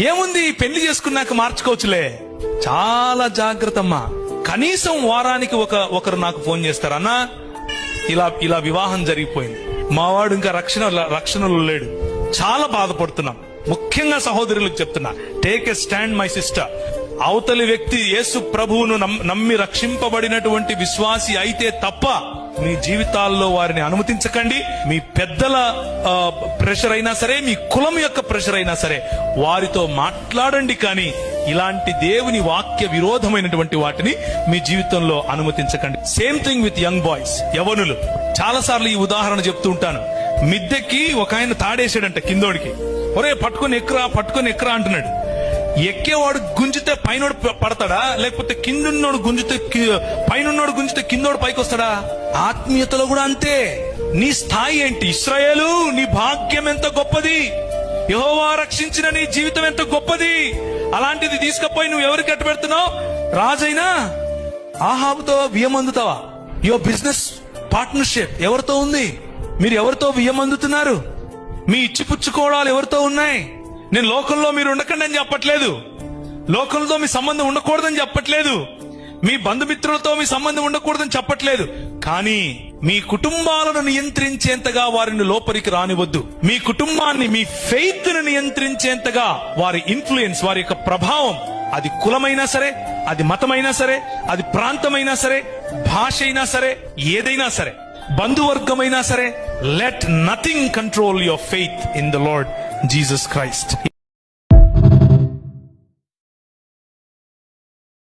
ఏముంది, పెళ్లి చేసుకున్నాక మార్చుకోవచ్చులే. చాలా జాగ్రత్త అమ్మా. కనీసం వారానికి ఒకరు నాకు ఫోన్ చేస్తారు, అన్నా ఇలా వివాహం జరిగిపోయింది, మావాడు ఇంకా రక్షణలో లేడు, చాలా బాధపడుతున్నాం. ముఖ్యంగా సహోదరులకు చెప్తున్నా, take a stand my sister. అవతలి వ్యక్తి యేసు ప్రభువును నమ్మి రక్షింపబడినటువంటి విశ్వాసి అయితే తప్ప మీ జీవితాల్లో వారిని అనుమతించకండి. మీ పెద్దల ప్రెషర్ అయినా సరే, మీ కులం యొక్క ప్రెషర్ అయినా సరే వారితో మాట్లాడండి, కానీ ఇలాంటి దేవుని వాక్య విరోధమైనటువంటి వాటిని మీ జీవితంలో అనుమతించకండి. Same thing with young boys, యవనులు. చాలా సార్లు ఈ ఉదాహరణ చెప్తూ ఉంటాను. మిద్దెకి ఒక ఆయన తాడేసాడంట కిందోడికి. ఒరే పట్టుకొని ఎక్కరా అంటున్నాడు. ఎక్కేవాడు గుంజితే పైనోడు పడతాడా, లేకపోతే కిందున్నోడు పైనున్నోడు గుంజితే కిందోడు పైకి వస్తాడా? ఆత్మీయతలో కూడా అంతే. నీ స్థాయి ఏంటి? ఇశ్రాయేలు, నీ భాగ్యం ఎంత గొప్పది, యెహోవా రక్షించిన నీ జీవితం ఎంత గొప్పది. అలాంటిది తీసుకుపోయి నువ్వు ఎవరికి అట్టు పెడుతున్నావు? రాజైనా ఆహాబుతో వియ్యమందుతావా? యువర్ బిజినెస్ పార్ట్నర్షిప్ ఎవరితో ఉంది? మీరు ఎవరితో వియ్యమందుతున్నారు? మీ ఇచ్చిపుచ్చుకోవడాలు ఎవరితో ఉన్నాయి? నేను లోకంలో మీరు ఉండకండి అని చెప్పట్లేదు, లోకంలో మీ సంబంధం ఉండకూడదని చెప్పట్లేదు, మీ బంధుమిత్రులతో మీ సంబంధం ఉండకూడదని చెప్పట్లేదు. కానీ మీ కుటుంబాలను నియంత్రించేంతగా వారిని లోపలికి రానివద్దు. మీ కుటుంబాన్ని, మీ ఫెయిత్ ను నియంత్రించేంతగా వారి ఇన్ఫ్లుయెన్స్, వారి యొక్క ప్రభావం, అది కులమైనా సరే, అది మతమైనా సరే, అది ప్రాంతమైనా సరే, భాష అయినా సరే, ఏదైనా సరే, బంధువర్గమైనా సరే, let nothing control your faith in the lord Jesus Christ.